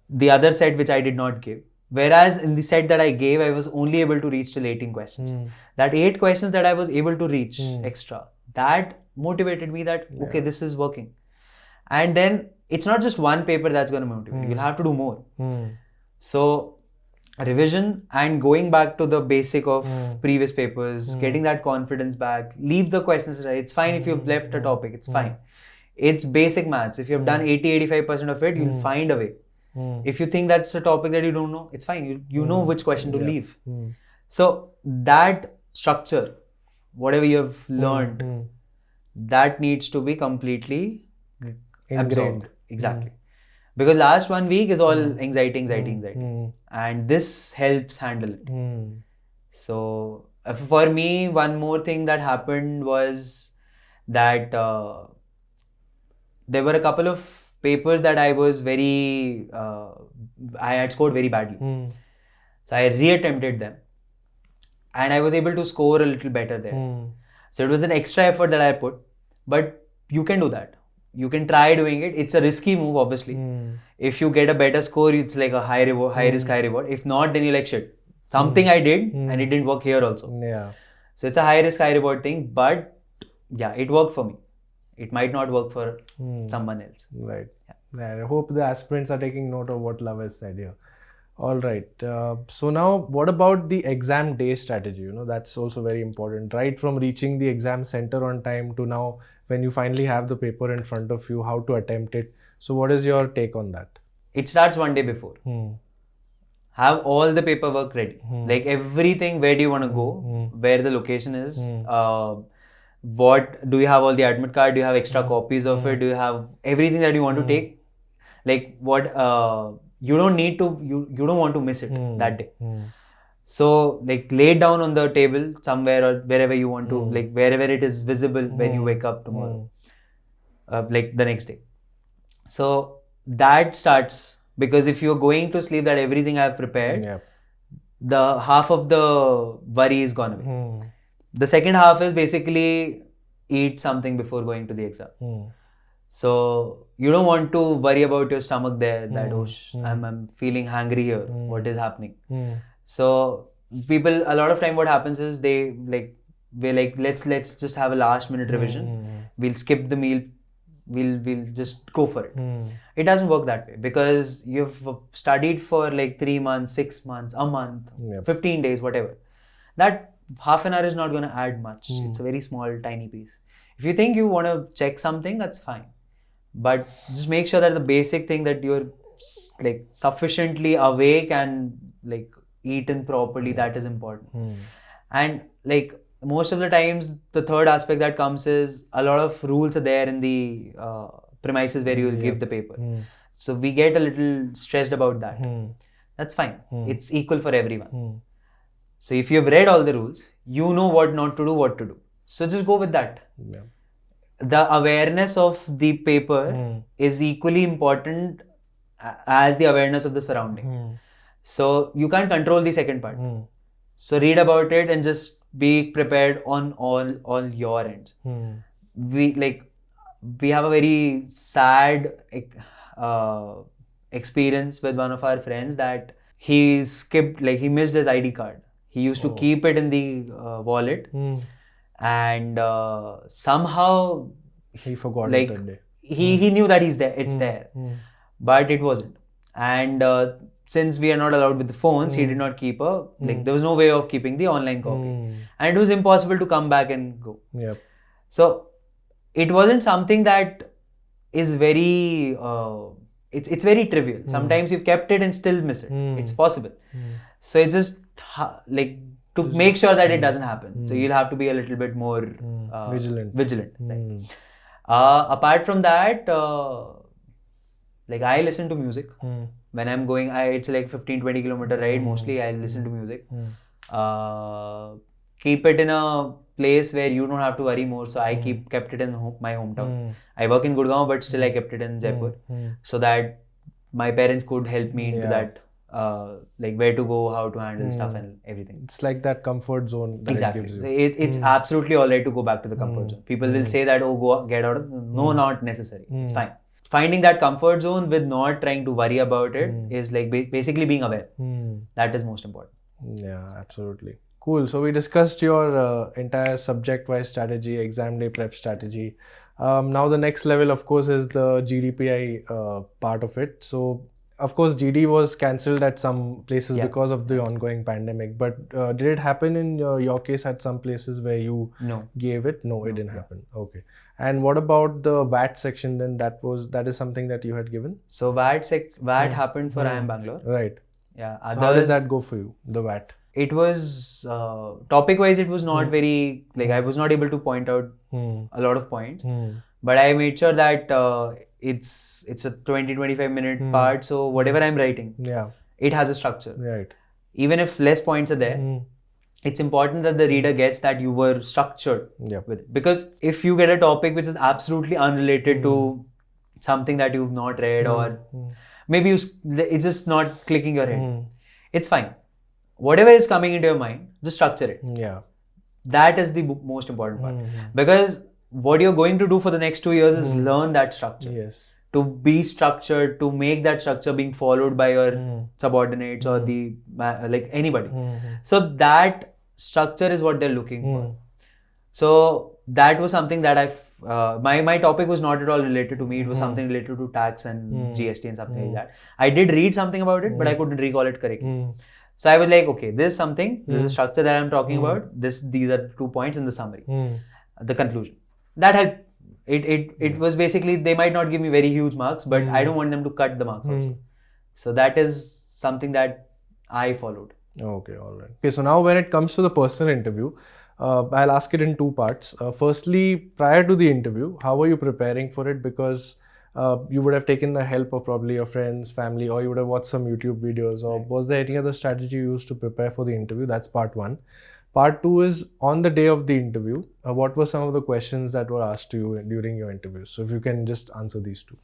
The other set which I did not give. Whereas in the set that I gave, I was only able to reach till 18 questions. That 8 questions that I was able to reach extra, that motivated me that, okay, this is working. And then it's not just one paper that's going to motivate you. You'll have to do more. So revision and going back to the basic of previous papers, getting that confidence back, leave the questions right. It's fine if you've left a topic, it's fine. It's basic maths. If you've done 80-85% of it, you'll find a way. If you think that's a topic that you don't know, it's fine. You know which question to leave. So that structure, whatever you have learned, that needs to be completely absorbed. Exactly. Because last 1 week is all anxiety. And this helps handle it. So for me, one more thing that happened was that there were a couple of papers that I was I had scored very badly. So I reattempted them. And I was able to score a little better there. So it was an extra effort that I put. But you can do that. You can try doing it. It's a risky move, obviously. If you get a better score, it's like a high risk, high reward. If not, then you're like, shit. Something I did and it didn't work here also.
Yeah.
So it's a high risk, high reward thing. But yeah, it worked for me. It might not work for someone else.
Right. Yeah. I hope the aspirants are taking note of what Lav has said here. All right. So now, what about the exam day strategy? That's also very important. Right from reaching the exam center on time to now, when you finally have the paper in front of you, how to attempt it. So what is your take on that?
It starts one day before. Have all the paperwork ready. Like everything, where do you want to go? Where the location is? What do you have all the admit card? Do you have extra copies of it? Do you have everything that you want to take? Like what you don't need to, you don't want to miss it that day. So like lay it down on the table somewhere or wherever you want to, like wherever it is visible when you wake up tomorrow, like the next day. So that starts, because if you're going to sleep that everything I've prepared, the half of the worry is gone away. The second half is basically eat something before going to the exam. So you don't want to worry about your stomach there, that I'm feeling hungry here, what is happening? So people, a lot of time what happens is we're like, let's just have a last minute revision. We'll skip the meal. We'll just go for it. It doesn't work that way, because you've studied for like 3 months, 6 months, a month, 15 days, whatever. That half an hour is not going to add much. It's a very small, tiny piece. If you think you want to check something, that's fine. But just make sure that the basic thing that you're like sufficiently awake and like eaten properly, that is important. And like most of the times, the third aspect that comes is a lot of rules are there in the premises where you will give the paper. So we get a little stressed about that. That's fine. It's equal for everyone. So if you've read all the rules, you know what not to do, what to do. So just go with that. The awareness of the paper is equally important as the awareness of the surrounding. So you can't control the second part. So read about it and just be prepared on all your ends. We have a very sad experience with one of our friends that he missed his ID card. He used to keep it in the wallet, and somehow
he forgot it that day.
He knew that it's there, but it wasn't. And since we are not allowed with the phones, he did not keep there was no way of keeping the online copy, and it was impossible to come back and go.
Yep.
So it wasn't something that is very it's very trivial. Sometimes you've kept it and still miss it. It's possible. So it's just to make sure that it doesn't happen. So you'll have to be a little bit more vigilant. Right? Apart from that, I listen to music. When I'm going, it's like 15-20 kilometer ride. Mostly I listen to music. Keep it in a place where you don't have to worry more. So I kept it in my hometown. I work in Gurgaon, but still I kept it in Jaipur, so that my parents could help me into that, where to go, how to handle stuff and everything.
It's like that comfort zone that
exactly.
it gives
So
you.
it's absolutely alright to go back to the comfort zone. People will say that, oh, go get out of. No, not necessary. It's fine. Finding that comfort zone with not trying to worry about it is basically being aware. That is most important.
Yeah, absolutely. Cool. So we discussed your entire subject-wise strategy, exam day prep strategy. Now the next level, of course, is the GDPI part of it. So, of course, GD was cancelled at some places because of the ongoing pandemic. But did it happen in your case at some places where you gave it? No, it didn't happen. Okay. And what about the VAT section then? That is something that you had given?
So VAT happened for IIM Bangalore.
Right.
Yeah.
So how did that go for you, the VAT?
It was topic wise, it was not very I was not able to point out a lot of points, but I made sure that it's a 20-25 minute part, so whatever I'm writing, it has a structure.
Right.
Even if less points are there, it's important that the reader gets that you were structured with it. Because if you get a topic which is absolutely unrelated to something that you've not read, or maybe it's just not clicking your head, it's fine. Whatever is coming into your mind, just structure it.
Yeah.
That is the most important part. Because what you're going to do for the next 2 years is learn that structure.
Yes.
To be structured, to make that structure being followed by your subordinates or the anybody. So that structure is what they're looking for. So that was something that my topic was not at all related to me. It was something related to tax and GST and something like that. I did read something about it, but I couldn't recall it correctly. So I was like, okay, this is something, this is a structure that I'm talking about. These are 2 points in the summary, the conclusion. That helped. It was basically, they might not give me very huge marks, but I don't want them to cut the marks also. So that is something that I followed.
Okay, all right. Okay, so now when it comes to the personal interview, I'll ask it in 2 parts. Firstly, prior to the interview, how were you preparing for it? Because you would have taken the help of probably your friends, family, or you would have watched some YouTube videos, or was there any other strategy you used to prepare for the interview? That's part 1. Part 2 is on the day of the interview, what were some of the questions that were asked to you during your interview? So if you can just answer these 2.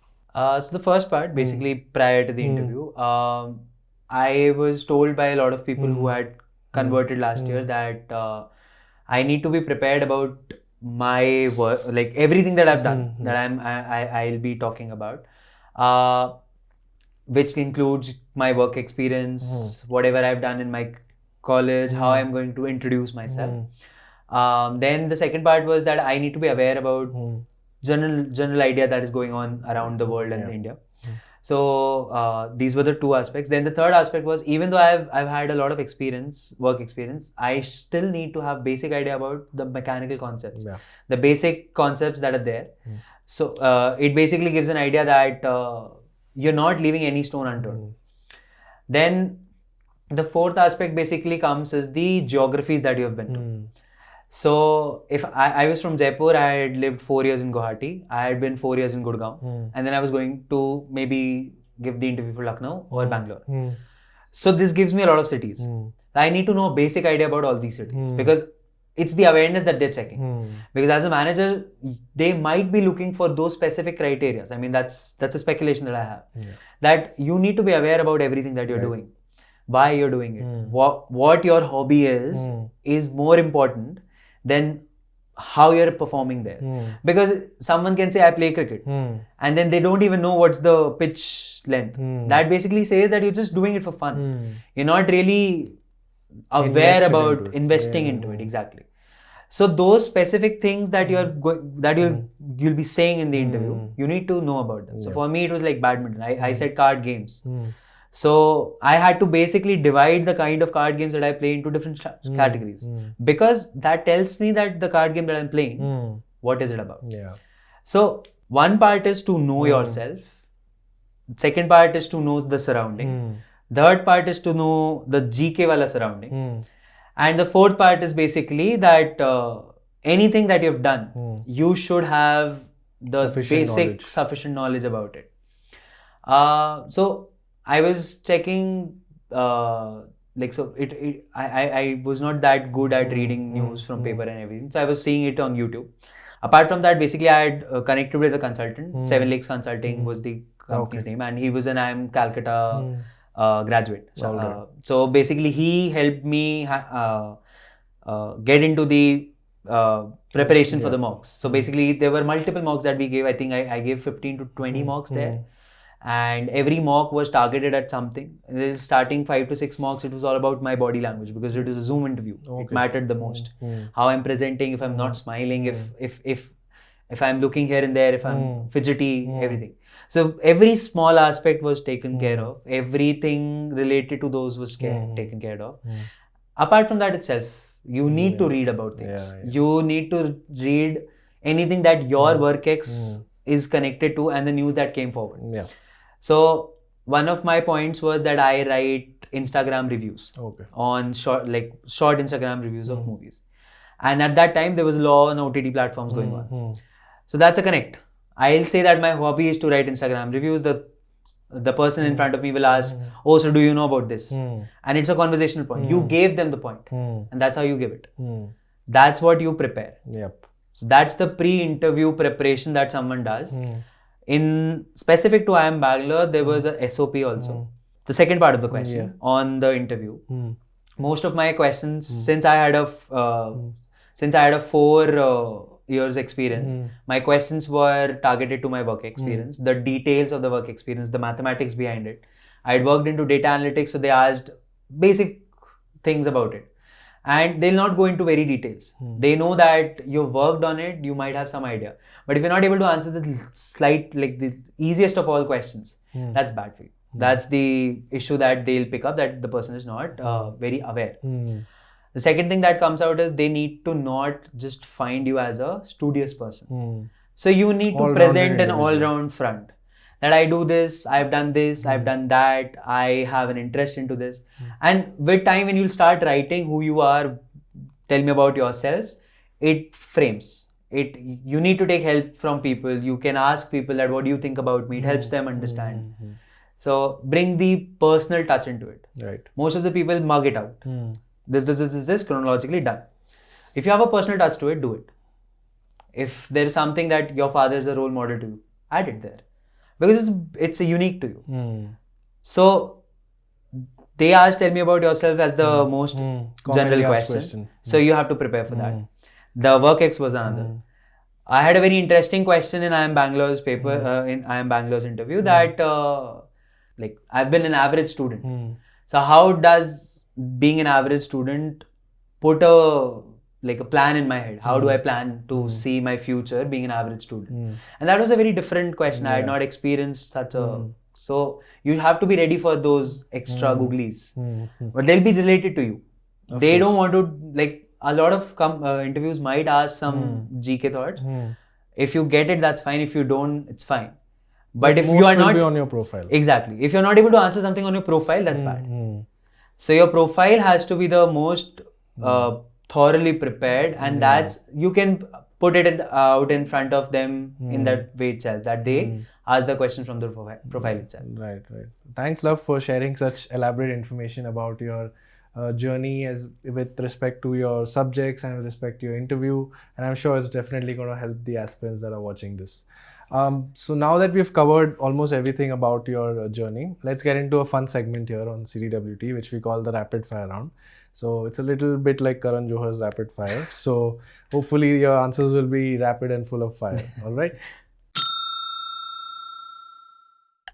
So the first part, basically prior to the interview, I was told by a lot of people who had converted last year that I need to be prepared about my work, everything that I've done, that I'll be talking about, which includes my work experience, whatever I've done in my college, how I'm going to introduce myself. Then the second part was that I need to be aware about general idea that is going on around the world and India. So these were the 2 aspects. Then the third aspect was, even though I've had a lot of work experience, I still need to have basic idea about the mechanical concepts, the basic concepts that are there. So it basically gives an idea that you're not leaving any stone unturned. Then the fourth aspect basically comes as the geographies that you have been to. So if I was from Jaipur, I had lived 4 years in Guwahati, I had been 4 years in Gurgaon, and then I was going to maybe give the interview for Lucknow or Bangalore. So this gives me a lot of cities. I need to know a basic idea about all these cities, because it's the awareness that they're checking. Because as a manager, they might be looking for those specific criteria. I mean, that's a speculation that I have. That you need to be aware about everything that you're doing, why you're doing it, what your hobby is more important than how you're performing there. Because someone can say, I play cricket, and then they don't even know what's the pitch length. That basically says that you're just doing it for fun. You're not really aware about investing into it. Exactly. So those specific things that you'll be saying in the interview, you need to know about them. So for me, it was like badminton. I said card games. So I had to basically divide the kind of card games that I play into different categories, because that tells me that the card game that I'm playing, what is it about? So one part is to know yourself. Second part is to know the surrounding. Third part is to know the GK wala surrounding. And the fourth part is basically that anything that you've done, you should have the sufficient knowledge about it. So I was checking, I was not that good at reading news from paper and everything. So I was seeing it on YouTube. Apart from that, basically I had connected with a consultant. 7 Lakes Consulting was the company's name, and he was an IIM Calcutta graduate. So basically he helped me get into the preparation for the mocks. So basically there were multiple mocks that we gave. I think I gave 15 to 20 mocks there. And every mock was targeted at something. Starting 5 to 6 mocks, it was all about my body language, because it was a Zoom interview. It mattered the most. How I'm presenting, if I'm not smiling, if I'm looking here and there, if I'm fidgety, everything. So every small aspect was taken care of. Everything related to those was taken care of. Apart from that itself, you need to read about things. You need to read anything that your work ex is connected to and the news that came forward. So one of my points was that I write Instagram reviews on short Instagram reviews of movies. And at that time, there was a law on OTT platforms going on. So that's a connect. I'll say that my hobby is to write Instagram reviews. The person in front of me will ask, oh, so do you know about this? And it's a conversational point. You gave them the point. And that's how you give it. That's what you prepare. So that's the pre-interview preparation that someone does. In specific to IIM Bangalore, there was a SOP also. The second part of the question on the interview. Most of my questions, since I had a 4 years experience, my questions were targeted to my work experience, the details of the work experience, the mathematics behind it. I had worked into data analytics, so they asked basic things about it. And they'll not go into very details. They know that you've worked on it, you might have some idea. But if you're not able to answer the easiest of all questions, that's bad for you. That's the issue that they'll pick up, that the person is not very aware. The second thing that comes out is they need to not just find you as a studious person. So you need to present an all-round front. That I do this, I've done this, I've done that, I have an interest into this. And with time, when you'll start writing who you are, tell me about yourselves, it frames. You need to take help from people. You can ask people that, what do you think about me? It helps them understand. So bring the personal touch into it. Most of the people mug it out. This, chronologically done. If you have a personal touch to it, do it. If there is something that your father is a role model to you, add it there. Because it's unique to you. So they asked, tell me about yourself as the most general question. So you have to prepare for that. The work ex was another. I had a very interesting question in IIM Bangalore's paper, in IIM Bangalore's interview, that I've been an average student. So how does being an average student put a plan in my head? How do I plan to see my future being an average student? And that was a very different question. I had not experienced such a... So you have to be ready for those extra googlies. But they'll be related to you. They don't want to... a lot of interviews might ask some GK thoughts. If you get it, that's fine. If you don't, it's fine. But if you are not...
be on your profile.
Exactly. If you're not able to answer something on your profile, that's bad. So your profile has to be the most thoroughly prepared, and that's, you can put it out in front of them in that way itself, that they ask the question from the profile itself.
Right. Thanks, Lav, for sharing such elaborate information about your journey as with respect to your subjects and with respect to your interview, and I'm sure it's definitely going to help the aspirants that are watching this. So now that we've covered almost everything about your journey, let's get into a fun segment here on CTwT, which we call the rapid fire round. So it's a little bit like Karan Johar's rapid fire. So hopefully your answers will be rapid and full of fire. All right.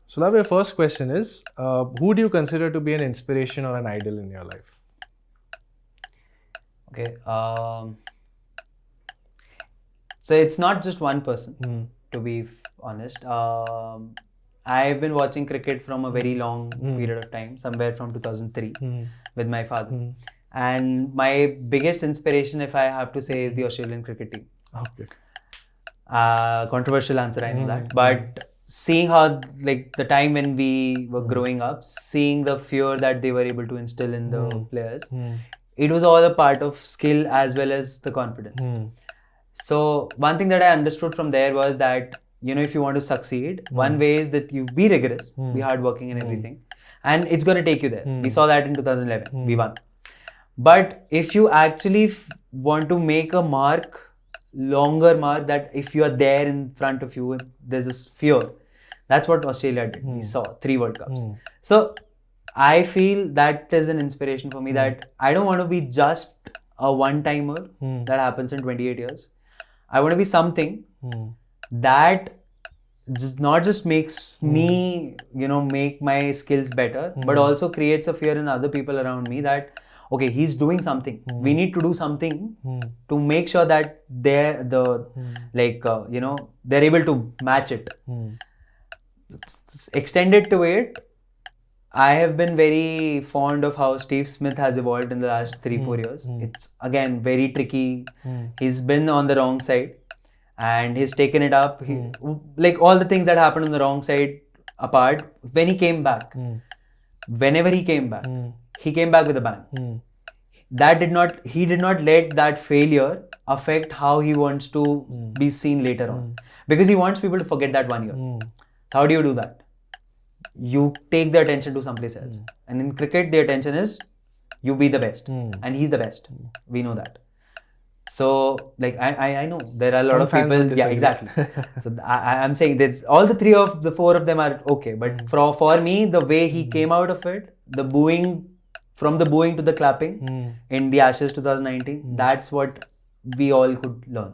So Lav, your first question is, who do you consider to be an inspiration or an idol in your life?
Okay. So it's not just one person, to be honest. I've been watching cricket from a very long period of time, somewhere from 2003, with my father. And my biggest inspiration, if I have to say, is the Australian cricket team.
Okay.
Controversial answer, I know that. But seeing how, like, the time when we were growing up, seeing the fear that they were able to instill in the players, it was all a part of skill as well as the confidence. So one thing that I understood from there was that, you know, if you want to succeed, one way is that you be rigorous, be hardworking and everything, and it's going to take you there. We saw that in 2011, we won. But if you actually want to make a mark, longer mark, that if you are there in front of you, there's this fear. That's what Australia did. We saw 3 World Cups. So I feel that is an inspiration for me, that I don't want to be just a one-timer that happens in 28 years. I want to be something that not just makes me, you know, make my skills better, but also creates a fear in other people around me that, okay, he's doing something. We need to do something to make sure that they're you know, they're able to match it. Extended to it, I have been very fond of how Steve Smith has evolved in the last 3-4 years. It's again very tricky. He's been on the wrong side and he's taken it up. Like all the things that happened on the wrong side apart, when he came back, whenever he came back with a bang. He did not let that failure affect how he wants to be seen later on, because he wants people to forget that 1 year. So how do you do that? You take the attention to someplace else. And in cricket, the attention is you be the best. And he's the best. We know that. So, like, I know there are a lot of people. Yeah, exactly. So I'm saying that all the 4 of them are okay. But for me, the way he came out of it, the booing, from the booing to the clapping in the Ashes 2019, that's what we all could learn.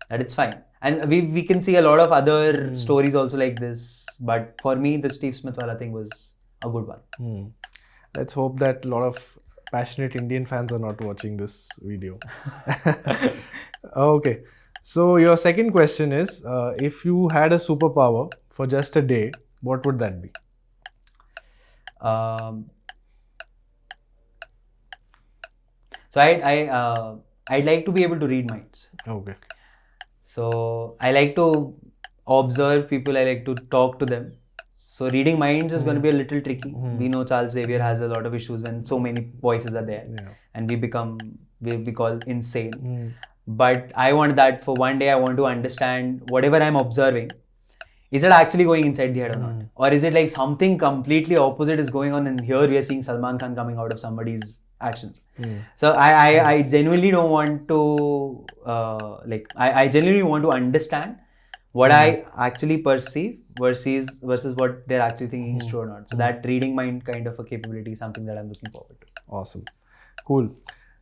That it's fine. And we can see a lot of other stories also like this. But for me, the Steve Smith wala thing was a good one.
Let's hope that a lot of passionate Indian fans are not watching this video. Okay. So your second question is, if you had a superpower for just a day, what would that be?
So I'd like to be able to read minds.
Okay.
So I like to observe people, I like to talk to them. So reading minds is going to be a little tricky. We know Charles Xavier has a lot of issues when so many voices are there, and we call insane. But I want that for one day. I want to understand whatever I'm observing. Is it actually going inside the head or not? Or is it like something completely opposite is going on, and here we are seeing Salman Khan coming out of somebody's actions. So I genuinely don't want to I genuinely want to understand what I actually perceive versus what they're actually thinking is true or not. So that reading mind kind of a capability is something that I'm looking forward to.
Awesome. Cool.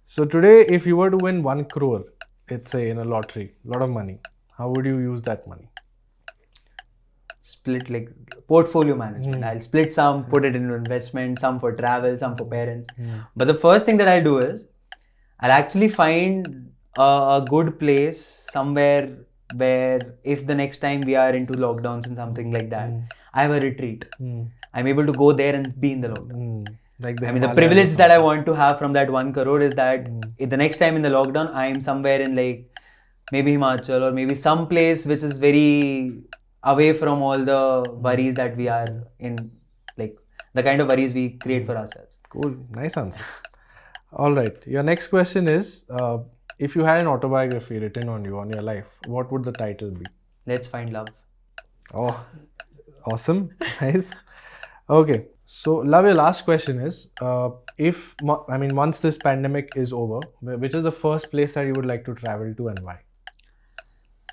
So today, if you were to win 1 crore, let's say in a lottery, a lot of money, how would you use that money?
Split, like portfolio management. I'll split some, put it into investment, some for travel, some for parents. But the first thing that I'll do is I'll actually find a good place somewhere where if the next time we are into lockdowns and something like that, I have a retreat. I'm able to go there and be in the lockdown. Like the privilege that I want to have from that 1 crore is that if the next time in the lockdown, I am somewhere in like maybe Himachal or maybe some place which is very away from all the worries that we are in, like the kind of worries we create for ourselves.
Cool. Nice answer. All right. Your next question is, if you had an autobiography written on you, on your life, what would the title be?
Let's Find Love.
Oh, awesome. Nice. Okay. So, Love, your last question is, once this pandemic is over, which is the first place that you would like to travel to and why?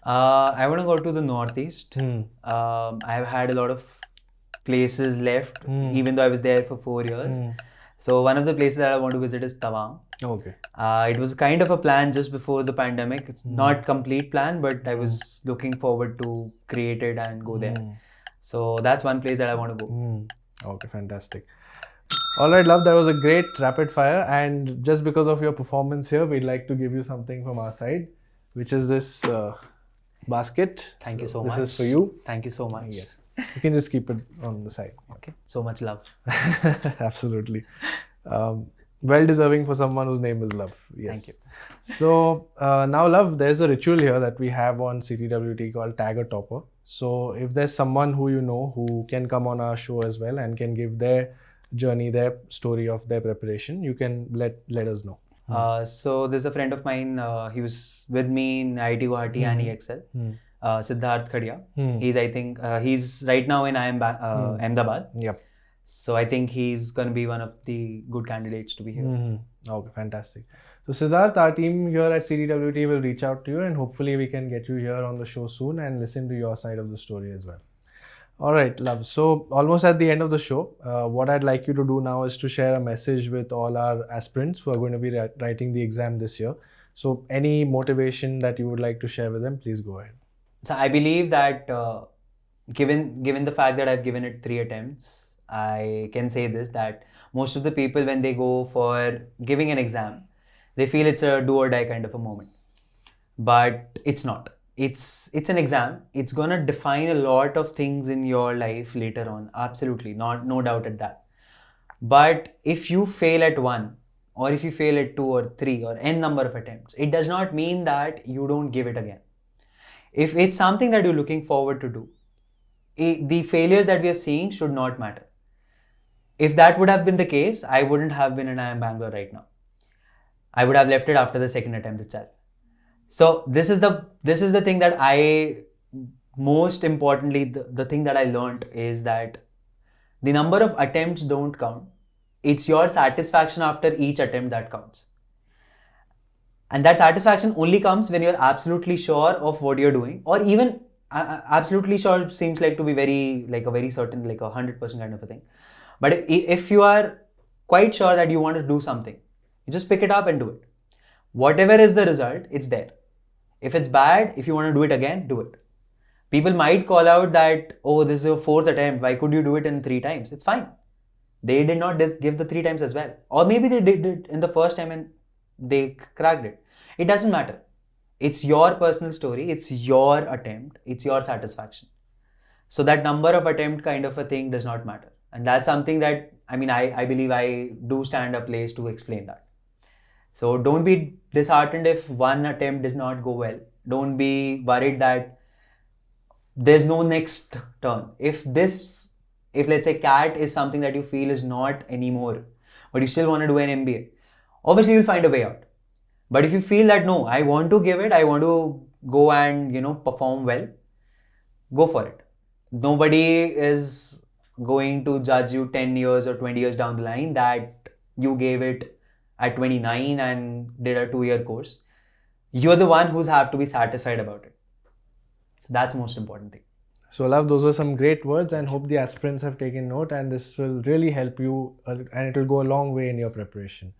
I want to go to the Northeast. I've had a lot of places left, even though I was there for 4 years. So one of the places that I want to visit is Tawang.
Okay.
It was kind of a plan just before the pandemic. It's not complete plan, but I was looking forward to create it and go there. So that's one place that I want to go.
Okay, fantastic. All right, Love, that was a great rapid fire. And just because of your performance here, we'd like to give you something from our side, which is this basket.
Thank you so much.
This is for you.
Thank you so much.
Yes. You can just keep it on the side.
Okay. So much love.
Absolutely. Well deserving for someone whose name is Love. Yes.
Thank you.
So now, Love, there's a ritual here that we have on CTwT called Tag a Topper. So if there's someone who you know who can come on our show as well and can give their journey, their story of their preparation, you can let us know.
So there's a friend of mine. He was with me in IIT Guwahati and EXL. Siddharth Khadia. He's right now in IIMB, Ahmedabad.
Yep.
So I think he's going to be one of the good candidates to be here.
Okay, fantastic. So Siddharth, our team here at CTwT will reach out to you and hopefully we can get you here on the show soon and listen to your side of the story as well. All right, Love. So almost at the end of the show, what I'd like you to do now is to share a message with all our aspirants who are going to be writing the exam this year. So any motivation that you would like to share with them, please go ahead.
So I believe that given the fact that I've given it 3 attempts, I can say this, that most of the people, when they go for giving an exam, they feel it's a do or die kind of a moment. But it's not. It's an exam. It's gonna define a lot of things in your life later on. Absolutely, no doubt at that. But if you fail at 1, or if you fail at 2 or 3 or n number of attempts, it does not mean that you don't give it again. If it's something that you're looking forward to do, the failures that we are seeing should not matter. If that would have been the case, I wouldn't have been in IIM Bangalore right now. I would have left it after the 2nd attempt itself. So this is the thing that most importantly, the thing that I learned is that the number of attempts don't count. It's your satisfaction after each attempt that counts. And that satisfaction only comes when you're absolutely sure of what you're doing, or even absolutely sure seems like to be a very certain, like 100% kind of a thing. But if you are quite sure that you want to do something, you just pick it up and do it. Whatever is the result, it's there. If it's bad, if you want to do it again, do it. People might call out that, oh, this is your 4th attempt. Why could you do it in 3 times? It's fine. They did not give the 3 times as well. Or maybe they did it in the first time and they cracked it. It doesn't matter. It's your personal story. It's your attempt. It's your satisfaction. So that number of attempt kind of a thing does not matter. And that's something that, I believe I do stand a place to explain that. So don't be disheartened if 1 attempt does not go well. Don't be worried that there's no next turn. If let's say CAT is something that you feel is not anymore, but you still want to do an MBA, obviously you'll find a way out. But if you feel that no, I want to give it, I want to go and perform well, go for it. Nobody is going to judge you 10 years or 20 years down the line that you gave it at 29 and did a 2-year course. You're the one who's have to be satisfied about it. So that's the most important thing.
So Love, those were some great words and hope the aspirants have taken note and this will really help you and it will go a long way in your preparation.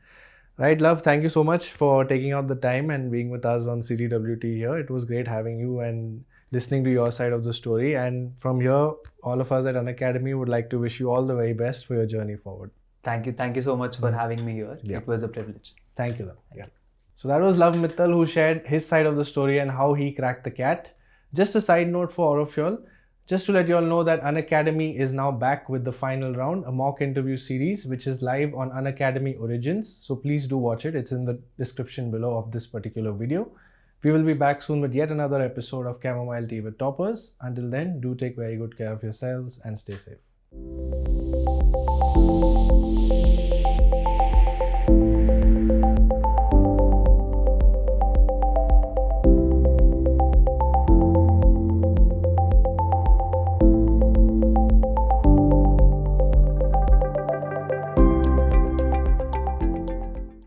Right, Love, thank you so much for taking out the time and being with us on CTwT here. It was great having you and listening to your side of the story. And from here, all of us at Unacademy would like to wish you all the very best for your journey forward.
Thank you so much for having me here. Yeah. It was a privilege.
Thank you, Love. Yeah. So that was Lav Mittal who shared his side of the story and how he cracked the CAT. Just a side note for all of y'all. Just to let you all know that Unacademy is now back with the final round, a mock interview series, which is live on Unacademy Origins. So please do watch it. It's in the description below of this particular video. We will be back soon with yet another episode of Chamomile Tea with Toppers. Until then, do take very good care of yourselves and stay safe.